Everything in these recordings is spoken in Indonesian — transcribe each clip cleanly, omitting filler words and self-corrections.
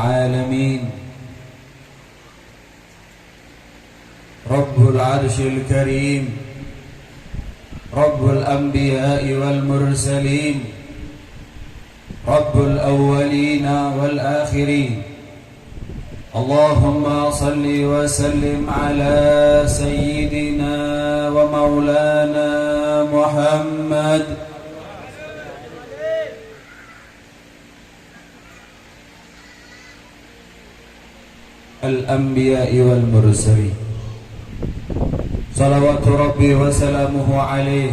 العالمين رب العرش الكريم رب الأنبياء والمرسلين رب الأولين والآخرين اللهم صل وسلم على سيدنا ومولانا محمد الأنبياء والمرسلين صلوات ربي وسلامه عليه.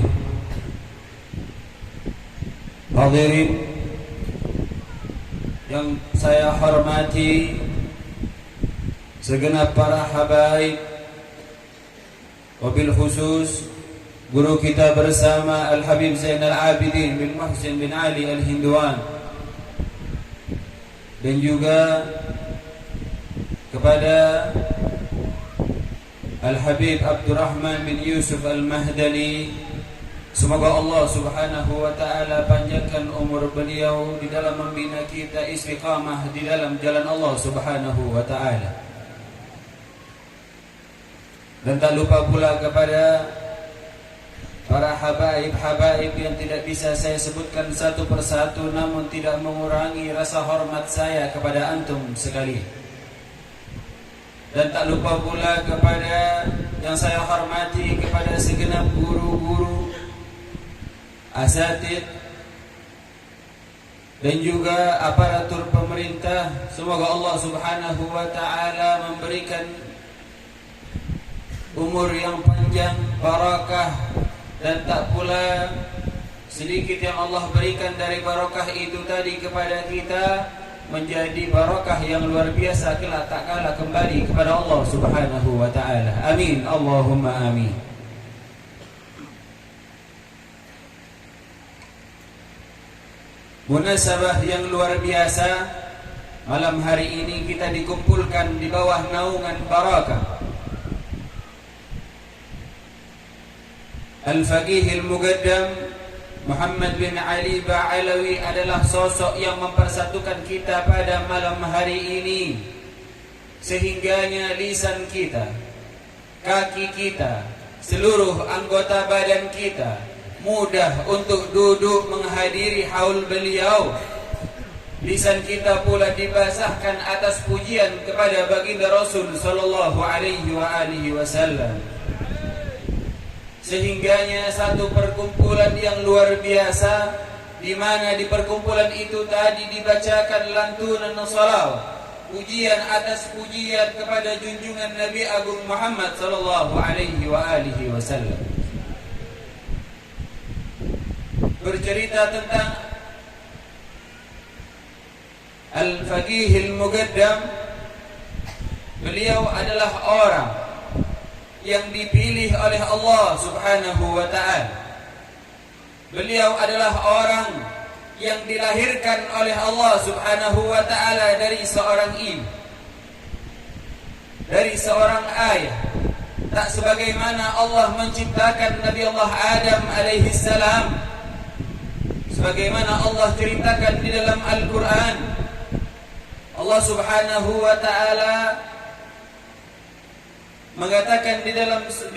Hadirin yang saya hormati, segenap para habaib, wabil khusus guru kita bersama Al-Habib Zainal Abidin bin Muhsin bin Ali Al-Hindwan, dan juga kepada Al-Habib Abdurrahman bin Yusuf Al-Mahdani. Semoga Allah subhanahu wa ta'ala panjangkan umur beliau di dalam membina kita istiqamah di dalam jalan Allah subhanahu wa ta'ala. Dan tak lupa pula kepada para habaib-habaib yang tidak bisa saya sebutkan satu persatu, namun tidak mengurangi rasa hormat saya kepada antum sekalian. Dan tak lupa pula kepada yang saya hormati, kepada segenap guru-guru, asatid, dan juga aparatur pemerintah. Semoga Allah subhanahu wa ta'ala memberikan umur yang panjang, barakah, dan tak pula sedikit yang Allah berikan dari barakah itu tadi kepada kita menjadi barakah yang luar biasa kelak tak kalah kembali kepada Allah subhanahu wa ta'ala. Amin, Allahumma amin. Munasabah yang luar biasa, malam hari ini kita dikumpulkan di bawah naungan barakah Al-Faqih Al-Muqaddam Muhammad bin Ali Ba'alawi adalah sosok yang mempersatukan kita pada malam hari ini, sehingganya lisan kita, kaki kita, seluruh anggota badan kita mudah untuk duduk menghadiri haul beliau. Lisan kita pula dibasahkan atas pujian kepada baginda Rasul sallallahu alaihi wasallam. Sehingganya satu perkumpulan yang luar biasa, di mana di perkumpulan itu tadi dibacakan lantunan salawat, pujian atas pujian kepada junjungan Nabi Agung Muhammad sallallahu alaihi wasallam. Bercerita tentang Al-Faqih Al-Muqaddam, beliau adalah orang yang dipilih oleh Allah subhanahu wa ta'ala. Beliau adalah orang yang dilahirkan oleh Allah subhanahu wa ta'ala dari seorang ibu, dari seorang ayah. Tak sebagaimana Allah menciptakan Nabi Allah Adam alaihi salam, sebagaimana Allah ceritakan di dalam Al-Quran. Allah subhanahu wa ta'ala mengatakan di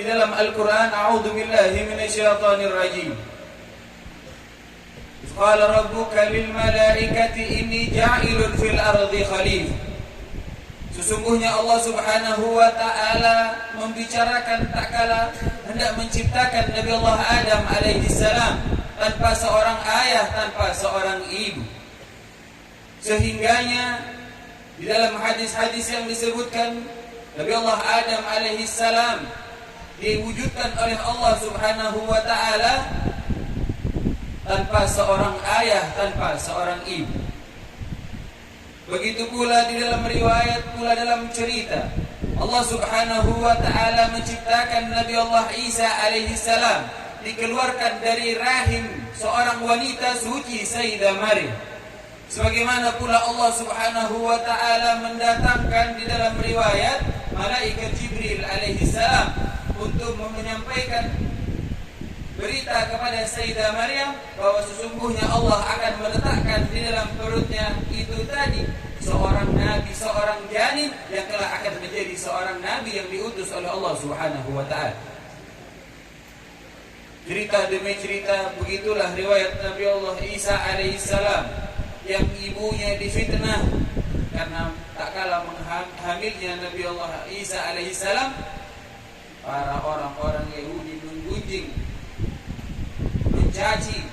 dalam Al-Quran, a'udzu billahi minasyaitonir rajim. Qala rabbuka lil malaikati inni ja'ilun fil ardi khalifah. Sesungguhnya Allah subhanahu wa ta'ala membicarakan tak kala hendak menciptakan Nabi Allah Adam alaihi salam tanpa seorang ayah, tanpa seorang ibu. Sehingganya di dalam hadis-hadis yang disebutkan, Nabi Allah Adam alaihi salam diwujudkan oleh Allah subhanahu wa ta'ala tanpa seorang ayah, tanpa seorang ibu. Begitu pula di dalam riwayat, pula dalam cerita, Allah subhanahu wa ta'ala menciptakan Nabi Allah Isa alaihi salam, dikeluarkan dari rahim seorang wanita suci, Sayyidah Maryam. Sebagaimana pula Allah subhanahu wa ta'ala mendatangkan di dalam riwayat malaikat Jibril alaihi salam untuk menyampaikan berita kepada Sayyidah Maryam bahwa sesungguhnya Allah akan meletakkan di dalam perutnya itu tadi seorang nabi, seorang janin yang kelak akan menjadi seorang nabi yang diutus oleh Allah Subhanahu wa taala. Cerita demi cerita begitulah riwayat Nabi Allah Isa alaihissalam yang ibunya difitnah karena tak kalah hamilnya Nabi Allah Isa alaihissalam. Para orang-orang Yahudi menggunjing, mencaci,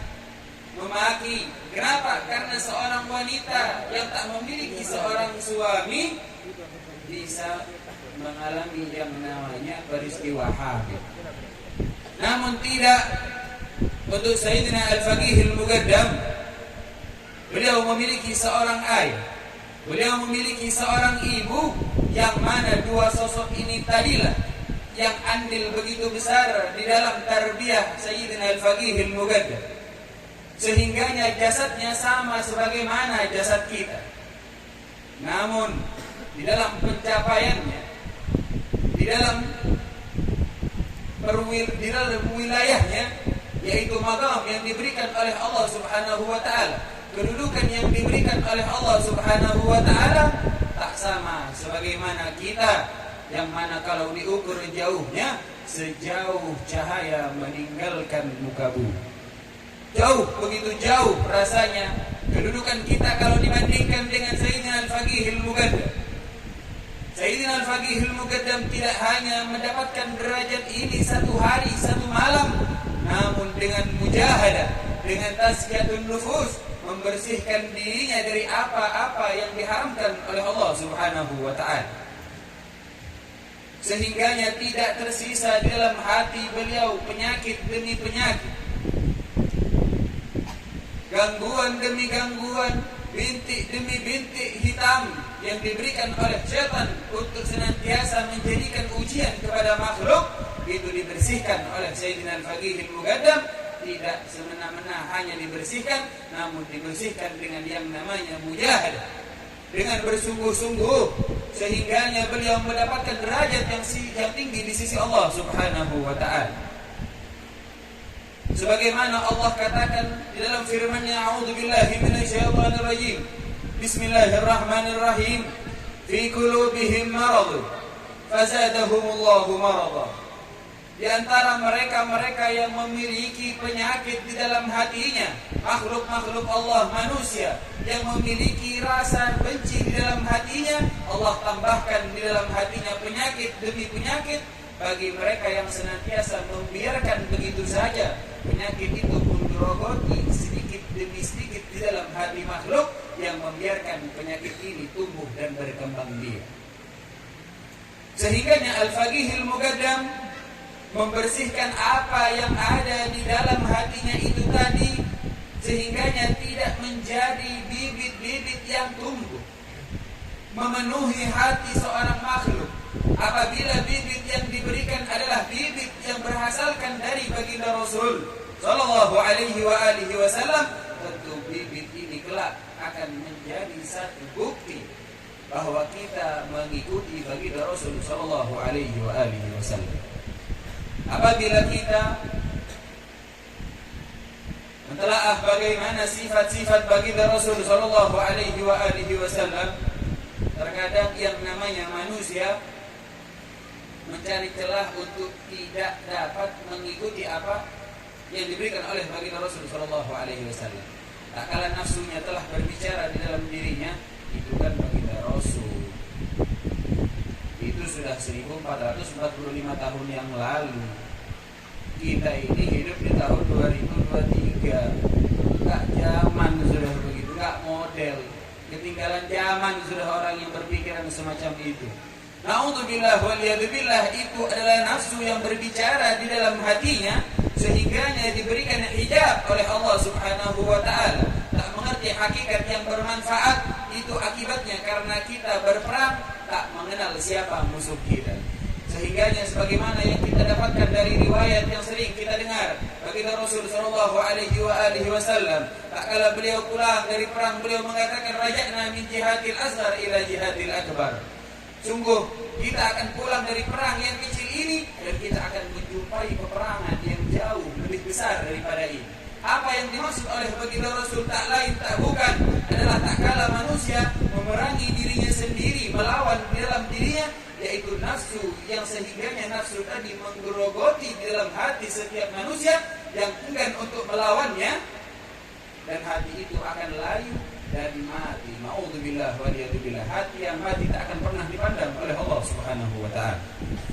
memaki. Kenapa? Karena seorang wanita yang tak memiliki seorang suami bisa mengalami yang namanya peristiwa hamil. Namun tidak untuk Sayyidina Al-Faqih Al-Muqaddam. Beliau memiliki seorang ayah, beliau memiliki seorang ibu, yang mana dua sosok ini tadilah yang andil begitu besar di dalam tarbiyah Sayyidina Al-Faqih Al-Muqaddam, sehingganya jasadnya sama sebagaimana jasad kita. Namun di dalam pencapaiannya, di dalam wilayahnya, yaitu maqam yang diberikan oleh Allah Subhanahu wa taala, kedudukan yang diberikan oleh Allah Subhanahu wa taala tak sama sebagaimana kita, yang mana kalau diukur jauhnya sejauh cahaya meninggalkan muka bumi. Jauh, begitu jauh rasanya kedudukan kita kalau dibandingkan dengan Sayyidina Al-Faqih Al-Muqaddam. Sayyidina Al-Faqih Al-Muqaddam tidak hanya mendapatkan derajat ini satu hari, satu malam, namun dengan mujahadah, dengan tazkiyatun nufus, membersihkan dirinya dari apa-apa yang diharamkan oleh Allah Subhanahu wa ta'ala. Sehingganya tidak tersisa di dalam hati beliau penyakit demi penyakit, gangguan demi gangguan, bintik demi bintik hitam yang diberikan oleh syaitan untuk senantiasa menjadikan ujian kepada makhluk. Itu dibersihkan oleh Sayyidina Al-Faqih Al-Muqaddam. Tidak semena-mena hanya dibersihkan, namun dibersihkan dengan yang namanya mujahadah, dengan bersungguh-sungguh, sehingganya beliau mendapatkan derajat yang tinggi di sisi Allah Subhanahu wa ta'ala. Sebagaimana Allah katakan di dalam firman-Nya, a'udzubillahi minasyaitonir rajim, bismillahirrahmanirrahim, fi qulubihim marad fazadahumullahu marada. Di antara mereka-mereka yang memiliki penyakit di dalam hatinya, makhluk-makhluk Allah, manusia yang memiliki rasa benci di dalam hatinya, Allah tambahkan di dalam hatinya penyakit demi penyakit. Bagi mereka yang senantiasa membiarkan begitu saja penyakit itu pun dirogoti sedikit demi sedikit di dalam hati makhluk, yang membiarkan penyakit ini tumbuh dan berkembang biak. Sehingganya Al-Faqih Al-Muqaddam membersihkan apa yang ada di dalam hatinya itu tadi, sehingganya tidak menjadi bibit-bibit yang tumbuh memenuhi hati seorang makhluk. Apabila bibit yang diberikan adalah bibit yang berasalkan dari baginda Rasul sallallahu alaihi wasallam, tentu bibit ini kelak akan menjadi satu bukti bahwa kita mengikuti baginda Rasul sallallahu alaihi wasallam. Apabila kita mentelaah bagaimana sifat-sifat baginda Rasul sallallahu alaihi wasallam, terkadang yang namanya manusia mencari celah untuk tidak dapat mengikuti apa yang diberikan oleh baginda Rasul sallallahu alaihi wasallam. Tak kala nafsunya telah berbicara di dalam dirinya, itu kan baginda Rasul. Itu sudah 1445 tahun yang lalu. Kita ini hidup di tahun 2023. Gak zaman sudah begitu, gak model. Ketinggalan zaman sudah orang yang berpikiran semacam itu. Na'udzubillah waliyadzubillah, itu adalah nafsu yang berbicara di dalam hatinya, sehingganya diberikan hijab oleh Allah Subhanahu wa ta'ala. Tak mengerti hakikat yang bermanfaat. Itu akibatnya karena kita berperang tak mengenal siapa musuh kita. Sehingganya sebagaimana yang kita dapatkan dari riwayat yang sering kita dengar, baginda Rasul sallallahu alaihi wasallam, tak kala beliau pulang dari perang, beliau mengatakan, raja'na min jihadil asghar ila jihadil akbar. Sungguh kita akan pulang dari perang yang kecil ini dan kita akan menjumpai peperangan yang jauh lebih besar daripada ini. Apa yang dimaksud oleh baginda Rasul tak lain tak bukan adalah tak kala manusia memerangi dirinya sendiri, melawan di dalam dirinya, yaitu nafsu, yang sehingganya nafsu tadi menggerogoti di dalam hati setiap manusia yang enggan untuk melawannya, dan hati itu akan layu dan mati. Ma'udzubillah waliyadzubillah. Hati yang mati tak akan pernah dipandang oleh Allah Subhanahu wa ta'ala.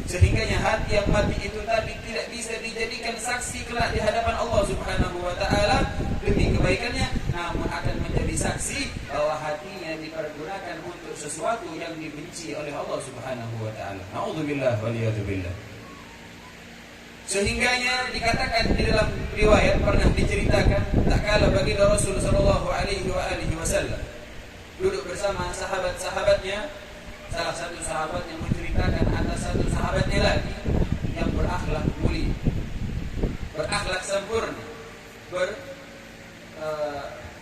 Sehingganya hati yang mati itu tadi tidak bisa dijadikan saksi kelak di hadapan Allah Subhanahu wa ta'ala demi kebaikannya, namun akan menjadi saksi bahwa hatinya dipergunakan untuk sesuatu yang dibenci oleh Allah Subhanahu wa ta'ala. Na'udzubillah waliyadzubillah. Sehingganya dikatakan di dalam riwayat, pernah diceritakan tak kala baginda Rasul sallallahu alaihi wasallam duduk bersama sahabat-sahabatnya, salah satu sahabat yang menceritakan atas satu sahabatnya lagi yang berakhlak mulia, berakhlak sempurna.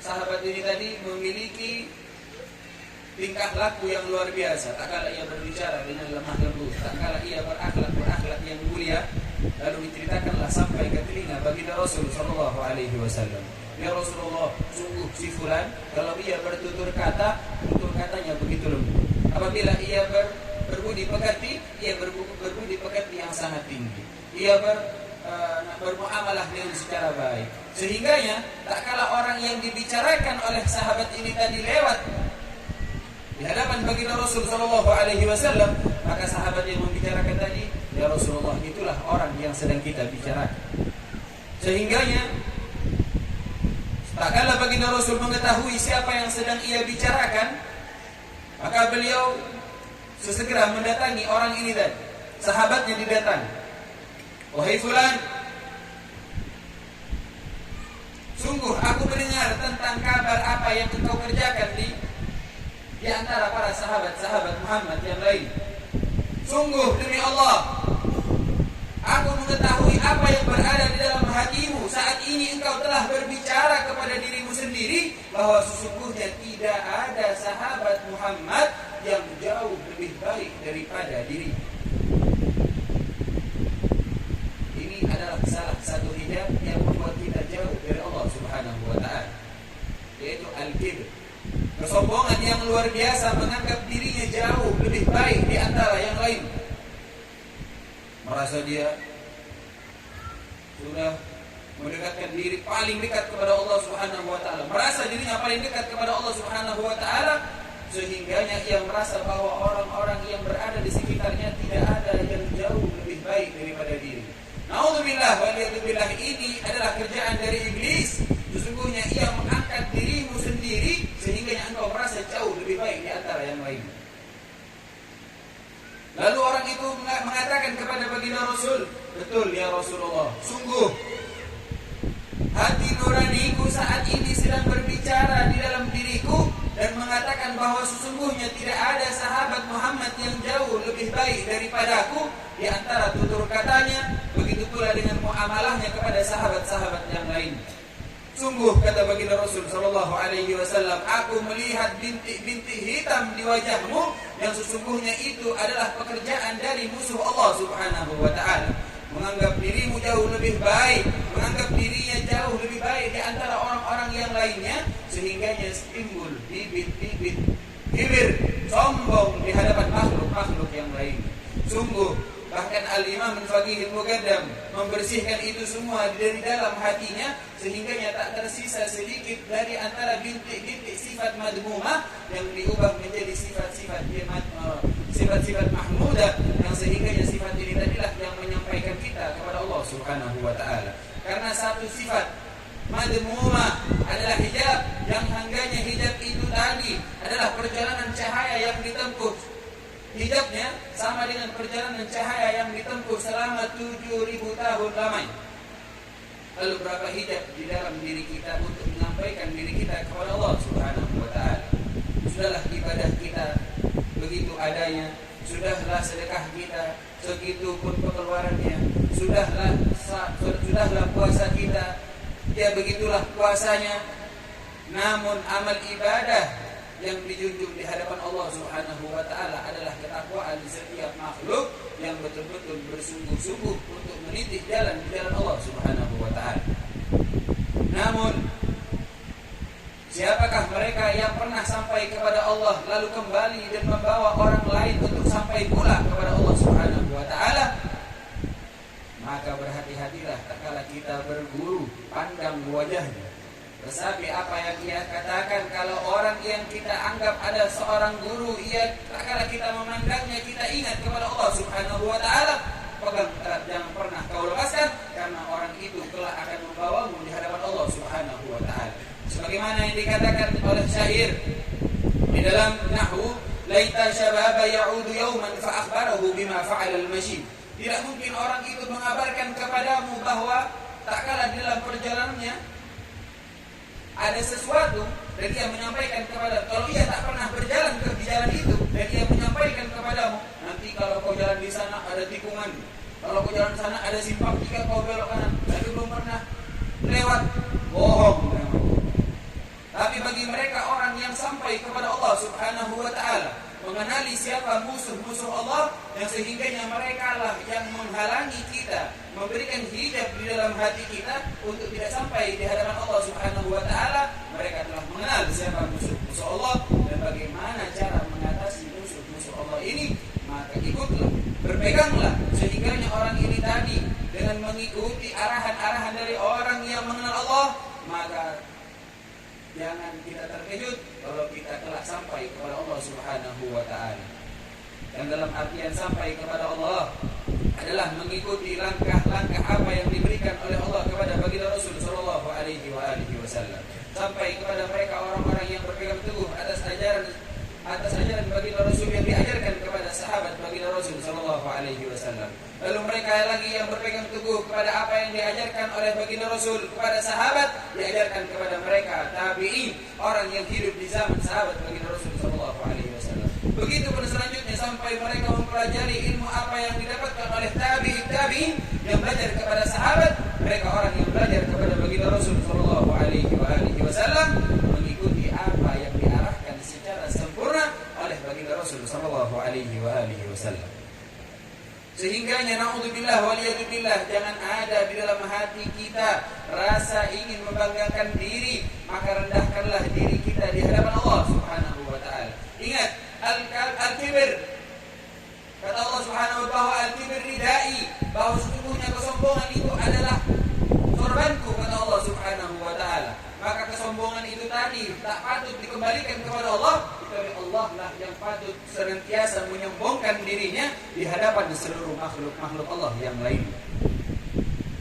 Sahabat ini tadi memiliki tingkah laku yang luar biasa. Tak kala ia berbicara dengan lemah lembut, tak kala ia berakhlak yang mulia. Lalu diceritakanlah sampai ke telinga baginda Rasul sallallahu alaihi wasallam. Ya Rasulullah, sungguh si fulan kalau ia bertutur kata, tutur katanya begitu lembut. Apabila ia berbudi pekerti, ia berbudi pekerti yang sangat tinggi. Ia bermuamalah dengan secara baik. Sehingganya tak kala orang yang dibicarakan oleh sahabat ini tadi lewat di hadapan baginda Rasul sallallahu alaihi wasallam, maka sahabat yang membicarakan tadi, ya Rasulullah, itulah orang yang sedang kita bicarakan. Sehingganya tak kala baginda Rasul mengetahui siapa yang sedang ia bicarakan, maka beliau sesegera mendatangi orang ini tadi. Sahabatnya didatangi. Wahai fulan, sungguh aku mendengar tentang kabar apa yang engkau kerjakan di antara para sahabat-sahabat Muhammad yang lain. Sungguh demi Allah, aku mengetahui apa yang berada di dalam hatimu. Saat ini engkau telah berbicara kepada dirimu sendiri bahwa sesungguhnya tidak ada sahabat Muhammad yang jauh lebih baik daripada diri. Ini adalah salah satu hijab yang membuat kita jauh dari Allah Subhanahu wa ta'ala, yaitu al-kibr, kesombongan yang luar biasa, menganggap dirinya jauh lebih baik di antara yang lain. Merasa dia sudah mendekatkan diri paling dekat kepada Allah Subhanahu wa ta'ala, merasa dirinya paling dekat kepada Allah Subhanahu wa ta'ala, sehingganya ia merasa bahwa orang-orang yang berada di sekitarnya tidak ada yang jauh lebih baik daripada diri. Na'udzubillah waliyadzubillah. Ini adalah kerjaan dari iblis. Sesungguhnya ia mengangkat dirimu sendiri sehingga engkau merasa jauh lebih baik di antara yang lain. Lalu orang itu mengatakan kepada baginda Rasul, betul ya Rasulullah, sungguh hati nuraniku saat ini sedang berbicara di dalam diriku dan mengatakan bahwa sesungguhnya tidak ada sahabat Muhammad yang jauh lebih baik daripadaku di antara tutur katanya, begitu pula dengan muamalahnya kepada sahabat-sahabat yang lain. Sungguh, kata baginda Rasul sallallahu alaihi wasallam, aku melihat bintik-bintik hitam di wajahmu yang sesungguhnya itu adalah pekerjaan dari musuh Allah Subhanahu wa ta'ala. Menganggap dirimu jauh lebih baik, menganggap dirinya jauh lebih baik di antara orang-orang yang lainnya, sehingganya timbul bibit-bibit kibir, sombong di hadapan makhluk-makhluk yang lain. Sungguh, bahkan Al-Imam Al-Faqih Al-Muqaddam membersihkan itu semua dari dalam hatinya, sehingganya tak tersisa sedikit dari antara bintik-bintik sifat madmumah yang diubah menjadi sifat-sifat mahmudah, yang sehingganya sifat ini tadilah yang menyampaikan kita kepada Allah Subhanahu wa ta'ala. Karena satu sifat madmumah adalah hijab, yang hangganya hijab itu tadi adalah perjalanan cahaya yang ditempuh. Hijabnya sama dengan perjalanan cahaya yang ditempuh selama 7.000 tahun lamanya. Lalu berapa hijab di dalam diri kita untuk menyampaikan diri kita kepada Allah Subhanahu wa ta'ala. Sudahlah ibadah kita begitu adanya, sudahlah sedekah kita segitu pun pengeluarannya, sudahlah puasa kita, ya begitulah puasanya. Namun amal ibadah yang dijunjung di hadapan Allah Subhanahu wa ta'ala adalah ketakwaan di setiap makhluk yang betul-betul bersungguh-sungguh untuk meniti jalan di jalan Allah Subhanahu wa ta'ala. Namun siapakah mereka yang pernah sampai kepada Allah lalu kembali dan membawa orang lain untuk sampai pula kepada Allah Subhanahu wa taala? Maka berhati-hatilah tatkala kita berguru, pandang wajahnya. Resapi apa yang ia katakan. Kalau orang yang kita anggap ada seorang guru, tatkala kita memandangnya kita ingat kepada Allah Subhanahu wa taala. Pegang erat, jangan pernah kau lepaskan, karena orang itu kelak akan membawamu di hadapan Allah Subhanahu wa taala. Sebagaimana yang dikatakan oleh syair di dalam nahwu, laita syababa ya'udu yawman fa akhbarahu bima fa'ala al-mashib. Tidak mungkin orang itu mengabarkan kepadamu bahwa tak kala di dalam perjalanannya ada sesuatu dan dia menyampaikan kepada, kalau ia tak pernah berjalan ke jalan itu dan dia menyampaikan kepadamu, nanti kalau kau jalan di sana ada tikungan, kalau kau jalan di sana ada simpang 3 kau belok kanan, tapi belum pernah lewat, bohong. Tapi bagi mereka orang yang sampai kepada Allah Subhanahu wa taala, mengenali siapa musuh-musuh Allah, yang sehingganya mereka lah yang menghalangi kita, memberikan hijab di dalam hati kita untuk tidak sampai di hadapan Allah Subhanahu wa taala. Mereka telah mengenal siapa musuh-musuh Allah dan bagaimana cara mengatasi musuh-musuh Allah ini. Maka ikutlah, berpeganglah sehingganya orang ini tadi dengan mengikuti arahan-arahan dari orang yang mengenal Allah. Maka jangan kita terkejut kalau kita telah sampai kepada Allah Subhanahu wa taala. Dan dalam artian sampai kepada Allah adalah mengikuti langkah-langkah apa yang diberikan oleh Allah kepada baginda Rasul sallallahu alaihi wasallam. Sampai kepada mereka orang-orang yang berpegang teguh atas ajaran baginda Rasul yang diajarkan kepada sahabat baginda Rasul sallallahu alaihi wasallam. Lalu mereka lagi yang berpegang teguh kepada apa yang diajarkan oleh baginda Rasul kepada sahabat, diajarkan kepada mereka tabi'in, orang yang hidup di zaman sahabat baginda Rasul sallallahu alaihi wasallam. Begitu pun selanjutnya sampai mereka mempelajari ilmu apa yang didapatkan oleh tabi'in yang belajar kepada sahabat, mereka orang yang belajar kepada baginda Rasul sallallahu alaihi wasallam, mengikuti apa yang diarahkan secara sempurna oleh baginda Rasul sallallahu alaihi wasallam. Sehingganya na'udzubillah waliyadzubillah, jangan ada di dalam hati kita rasa ingin membanggakan diri, maka rendahkanlah diri kita di hadapan Allah Subhanahu wa taala. Ingat al-kibir, kata Allah Subhanahu wa taala, bahwa al-kibir ridai, bahwa sesungguhnya kesombongan itu adalah sorbanku, kata Allah Subhanahu wa taala. Maka kesombongan itu tadi tak patut dikembalikan kepada Allah, tetapi Allah lah yang patut senantiasa menyombongkan dirinya di hadapan seluruh makhluk Allah yang lain.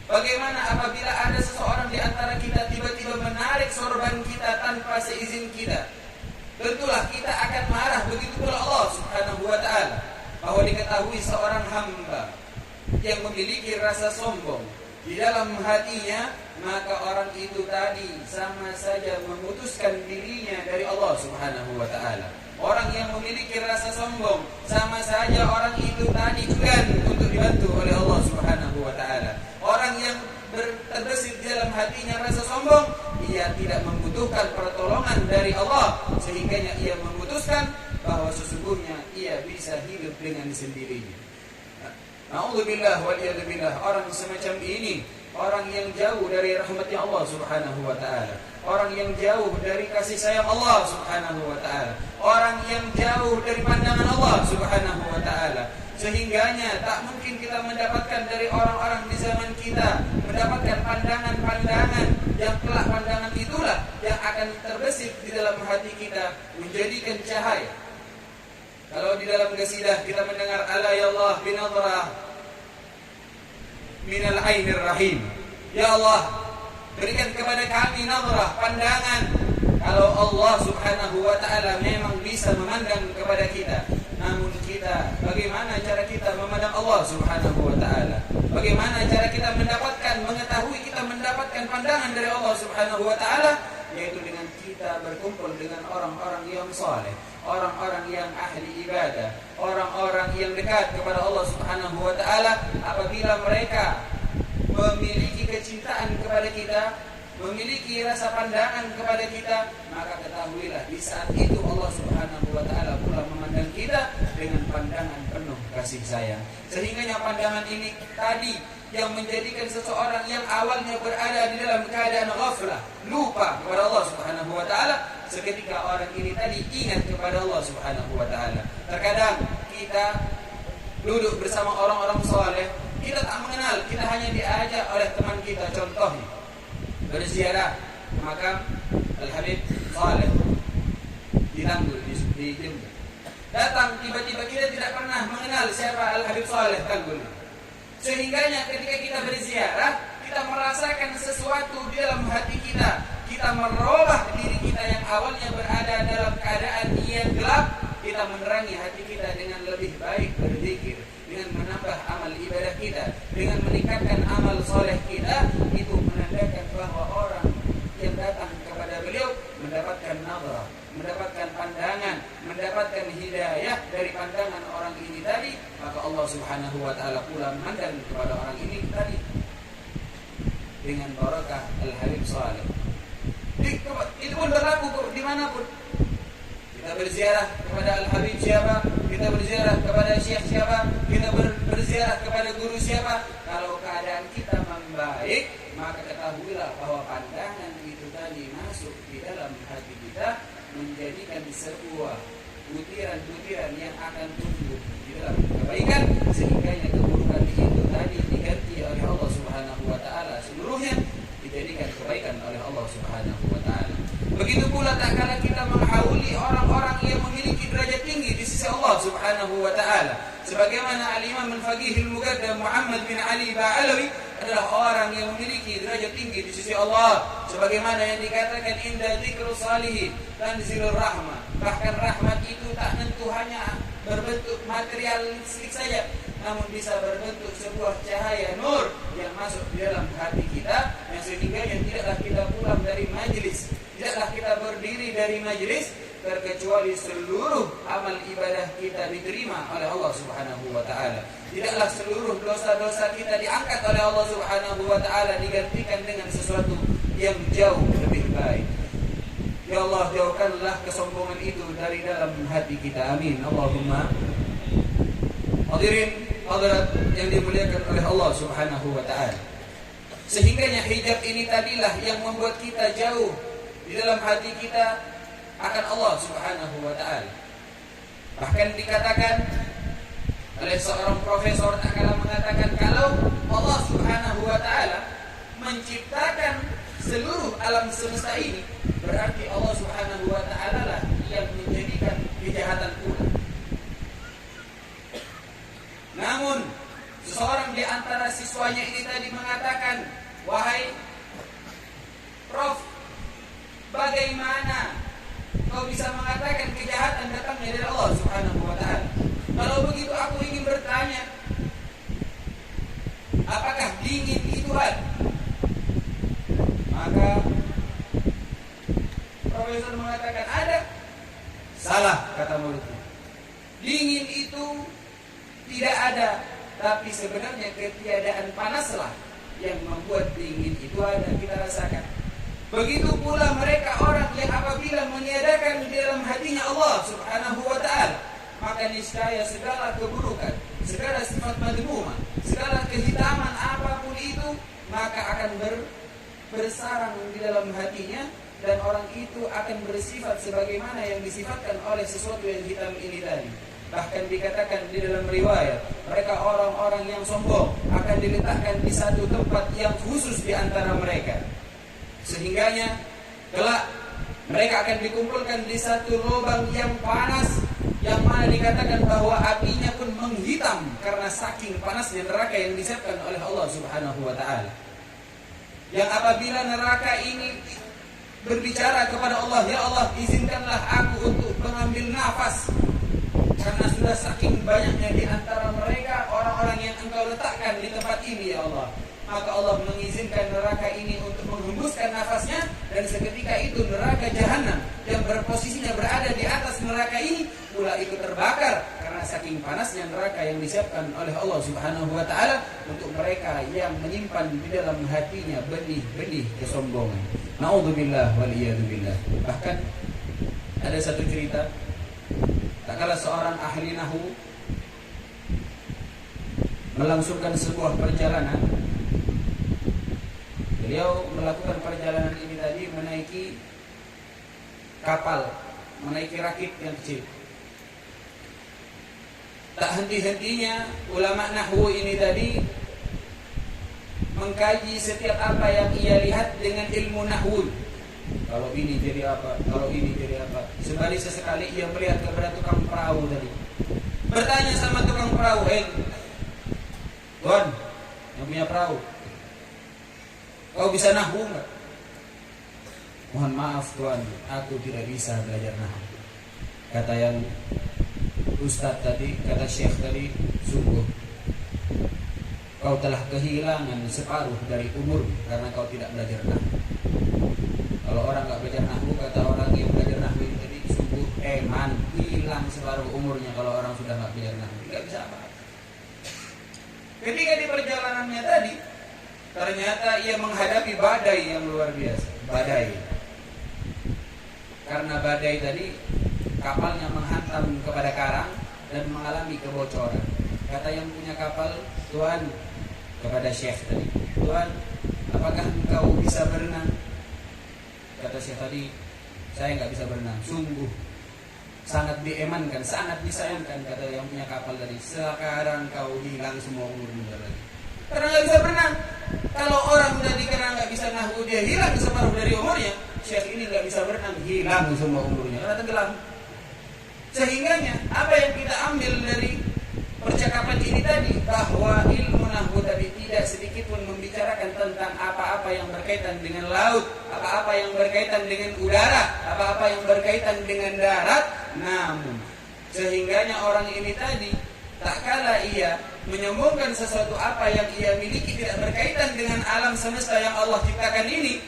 Bagaimana apabila ada seseorang di antara kita tiba-tiba menarik sorban kita tanpa seizin kita? Tentulah kita akan marah, begitu pula Allah Subhanahu wa taala. Bahwa diketahui seorang hamba yang memiliki rasa sombong di dalam hatinya, maka orang itu tadi sama saja memutuskan dirinya dari Allah Subhanahu wa taala. Orang yang memiliki rasa sombong, sama saja orang itu tadi enggan untuk dibantu oleh Allah Subhanahu wa taala. Orang yang terbesit di dalam hatinya rasa sombong, ia tidak membutuhkan pertolongan dari Allah, sehingganya ia memutuskan bahwa sesungguhnya ia bisa hidup dengan sendirinya. Na'udzubillah waliyadzubillah, orang semacam ini orang yang jauh dari rahmatnya Allah Subhanahu wa taala, orang yang jauh dari kasih sayang Allah Subhanahu wa taala, orang yang jauh dari pandangan Allah Subhanahu wa taala. Sehingganya tak mungkin kita mendapatkan dari orang-orang di zaman kita mendapatkan pandangan-pandangan yang kelak pandangan itulah yang akan terbesit di dalam hati kita, menjadikan cahaya. Kalau di dalam qasidah kita mendengar ala ya Allah binadrah minal ainir rahim, ya Allah berikan kepada kami nadrah, pandangan. Kalau Allah Subhanahu wa taala memang bisa memandang kepada kita, namun kita, bagaimana cara kita memandang Allah Subhanahu wa taala? Bagaimana cara kita mengetahui kita mendapatkan pandangan dari Allah Subhanahu wa taala? Yaitu dengan kita berkumpul dengan orang-orang yang saleh, orang-orang yang ahli ibadah, orang-orang yang dekat kepada Allah Subhanahu wa taala. Apabila mereka memiliki kecintaan kepada kita, memiliki rasa pandangan kepada kita, maka ketahuilah di saat itu Allah Subhanahu wa taala pula memandang kita dengan pandangan penuh kasih sayang. Sehingganya pandangan ini tadi yang menjadikan seseorang yang awalnya berada di dalam keadaan ghaflah, lupa kepada Allah Subhanahu wa taala, seketika orang ini tadi ingat kepada Allah Subhanahu wa taala. Terkadang kita duduk bersama orang-orang saleh, kita tak mengenal, kita hanya diajak oleh teman kita, contohnya berziarah ke makam Al-Habib Saleh di Tanggul, di Jember. Datang tiba-tiba kita tidak pernah mengenal siapa Al-Habib Saleh Tanggul. Sehingganya ketika kita berziarah, kita merasakan sesuatu di dalam hati kita. Kita merubah diri kita yang awalnya berada dalam keadaan yang gelap, kita menerangi hati kita dengan lebih baik berzikir, dengan menambah amal ibadah kita, dengan meningkatkan amal soleh kita. Itu menandakan bahwa orang yang datang kepada beliau mendapatkan nazarah, mendapatkan pandangan, mendapatkan hidayah dari pandangan orang ini tadi. Maka Allah Subhanahu wa taala pula memandang kepada orang ini tadi dengan barakah Al-Habib Saleh. Itu pun berlaku dimanapun. Kita berziarah kepada Al-Habib siapa, kita berziarah kepada Syekh siapa, kita berziarah kepada guru siapa. Kalau keadaan kita membaik, maka ketahuilah bahwa pandangan itu tadi masuk di dalam hati kita, menjadikan sebuah butiran-butiran yang akan tumbuh di dalam kebaikan, sehingga keburukan itu tadi diganti oleh Allah Subhanahu wa taala, seluruhnya dijadikan kebaikan oleh Allah Subhanahu wa taala. Begitu pula tak kala kita menghauli orang-orang yang memiliki derajat tinggi di sisi Allah Subhanahu wa taala. Sebagaimana Al-Imam Al-Faqih Al-Muqaddam Muhammad bin Ali Ba'alawi adalah orang yang memiliki derajat tinggi di sisi Allah. Sebagaimana yang dikatakan inda dzikru salihin tanzilur rahmah. Bahkan rahmat itu tak tentu hanya berbentuk materialistik saja, namun bisa berbentuk sebuah cahaya nur yang masuk di dalam hati kita, yang sehingga yang tidaklah kita pulang dari majelis, tidaklah kita berdiri dari majelis terkecuali seluruh amal ibadah kita diterima oleh Allah Subhanahu wa taala. Tidaklah seluruh dosa-dosa kita diangkat oleh Allah Subhanahu wa taala, digantikan dengan sesuatu yang jauh lebih baik. Ya Allah, jauhkanlah kesombongan itu dari dalam hati kita. Amin. Allahumma. Hadirin hadirat yang dimuliakan oleh Allah Subhanahu wa taala. Sehingganya hijab ini tadilah yang membuat kita jauh di dalam hati kita akan Allah Subhanahu wa taala. Bahkan dikatakan oleh seorang profesor tak kalah mengatakan, kalau Allah Subhanahu wa taala menciptakan seluruh alam semesta ini, berarti Allah Subhanahu wa taala lah yang menjadikan kejahatan pula. Namun seseorang di antara siswanya ini tadi mengatakan, wahai Prof, bagaimana kau bisa mengatakan kejahatan datangnya dari Allah Subhanahu wa taala? Kalau begitu aku ingin bertanya, apakah dingin itu ada? Maka profesor mengatakan ada. Salah, kata muridnya. Dingin itu tidak ada, tapi sebenarnya ketiadaan panaslah yang membuat dingin itu ada, kita rasakan. Begitu pula mereka orang yang apabila meniadakan di dalam hatinya Allah Subhanahu wa taala, maka niscaya segala keburukan, segala sifat madhumah, segala kehitaman apapun itu, maka akan bersarang di dalam hatinya, dan orang itu akan bersifat sebagaimana yang disifatkan oleh sesuatu yang hitam ini tadi. Bahkan dikatakan di dalam riwayat, mereka orang-orang yang sombong akan diletakkan di satu tempat yang khusus di antara mereka. Sehingganya kelak mereka akan dikumpulkan di satu lubang yang panas, yang mana dikatakan bahwa apinya pun menghitam karena saking panasnya neraka yang disiapkan oleh Allah Subhanahu wa taala. Yang apabila neraka ini berbicara kepada Allah, ya Allah, izinkanlah aku untuk mengambil nafas, karena sudah saking banyaknya di antara mereka orang-orang yang engkau letakkan di tempat ini, ya Allah. Maka Allah mengizinkan neraka ini untuk menghembuskan nafasnya, dan seketika itu neraka jahanam yang berposisinya berada di atas neraka ini pula ikut terbakar karena saking panasnya neraka yang disiapkan oleh Allah Subhanahu wa taala untuk mereka yang menyimpan di dalam hatinya benih-benih kesombongan. Na'udzubillah wal iyadzubillah. Bahkan ada satu cerita, tak kala seorang ahli nahwu melangsungkan sebuah perjalanan. Beliau melakukan perjalanan ini tadi menaiki kapal, menaiki rakit yang kecil. Tak henti-hentinya ulama nahwu ini tadi mengkaji setiap apa yang ia lihat dengan ilmu nahwu. Kalau ini jadi apa, kalau ini jadi apa. Sembari sesekali ia melihat kepada tukang perahu tadi, bertanya sama tukang perahu, tuan yang punya perahu, kau bisa nahwu enggak? Mohon maaf tuan, aku tidak bisa belajar nahwu. Kata yang ustaz tadi, kata syekh tadi, sungguh kau telah kehilangan separuh dari umur karena kau tidak belajar nahwu. Kalau orang nggak belajar nahwu, kata orang yang belajar nahwu ini tadi, sungguh hilang separuh umurnya kalau orang sudah nggak belajar nahwu, nggak bisa apa-apa. Ketika di perjalanannya tadi, ternyata ia menghadapi badai yang luar biasa. Badai. Karena badai tadi, kapalnya menghantam kepada karang dan mengalami kebocoran. Kata yang punya kapal, tuan, kepada syekh tadi, tuan, apakah engkau bisa berenang? Kata syekh tadi, saya nggak bisa berenang. Sungguh sangat diemankan, sangat disayangkan, kata yang punya kapal tadi. Sekarang kau hilang semua umurmu lagi. Karena nggak bisa berenang. Kalau orang tadi karena nggak bisa nahwu, dia hilang separuh dari umurnya. Syekh ini nggak bisa berenang, hilang semua umurnya karena tenggelam. Sehingganya apa yang kita ambil dari percakapan ini tadi, bahwa ilmu nahwu tadi tidak sedikit pun membicarakan tentang apa-apa yang berkaitan dengan laut, apa-apa yang berkaitan dengan udara, apa-apa yang berkaitan dengan darat. Namun sehingganya orang ini tadi, tak kala ia menyombongkan sesuatu apa yang ia miliki tidak berkaitan dengan alam semesta yang Allah ciptakan ini,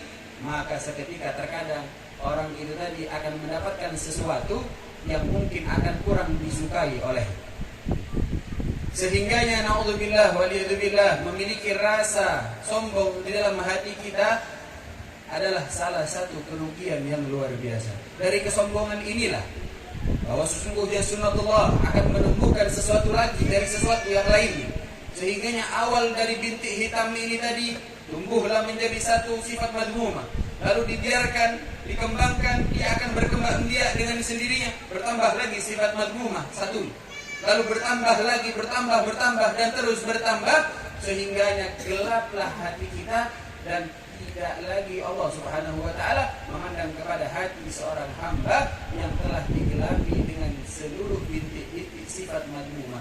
maka seketika terkadang orang itu tadi akan mendapatkan sesuatu yang mungkin akan kurang disukai oleh. Sehingganya naudzubillah waliyadzubillah, memiliki rasa sombong di dalam hati kita adalah salah satu kerugian yang luar biasa. Dari kesombongan inilah bahwa sesungguhnya sunnatullah akan menumbuhkan sesuatu lagi dari sesuatu yang lainnya. Sehingganya awal dari bintik hitam ini tadi tumbuhlah menjadi satu sifat madhumah, lalu dibiarkan, dikembangkan, dia akan berkembang dia dengan sendirinya, bertambah lagi sifat madhumah satu, lalu bertambah lagi, bertambah dan terus bertambah, sehingganya gelaplah hati kita dan tidak lagi Allah Subhanahu wa taala memandang kepada hati seorang hamba yang telah digelapi dengan seluruh bintik-bintik sifat madhumah.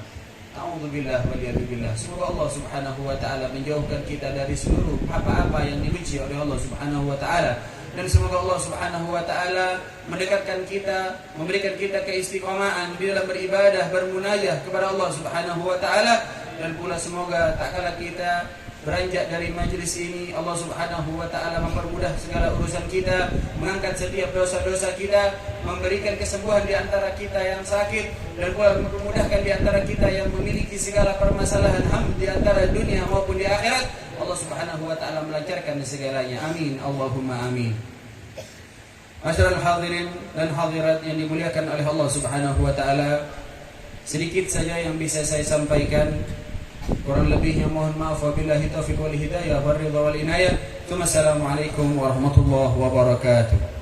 A'udzubillah waliyadzubillah. Semoga Allah Subhanahu wa taala menjauhkan kita dari seluruh apa-apa yang dibenci oleh Allah Subhanahu wa taala, dan semoga Allah Subhanahu wa taala mendekatkan kita, memberikan kita keistiqomahan di dalam beribadah, bermunajah kepada Allah Subhanahu wa taala, dan pula semoga tak kala kita beranjak dari majlis ini, Allah Subhanahu wa taala mempermudah segala urusan kita, mengangkat setiap dosa-dosa kita, memberikan kesembuhan di antara kita yang sakit, dan pula mempermudahkan di antara kita yang memiliki segala permasalahan ham di antara dunia maupun di akhirat. Allah Subhanahu wa taala melancarkan segalanya. Amin. Allahumma amin. Masyarul hadirin dan hadirat yang dimuliakan oleh Allah Subhanahu wa taala, sedikit saja yang bisa saya sampaikan. Kurang lebihnya mohon maaf, wabillahi taufiq wal hidayah wal ridha wal inayah. Assalamualaikum warahmatullahi wabarakatuh.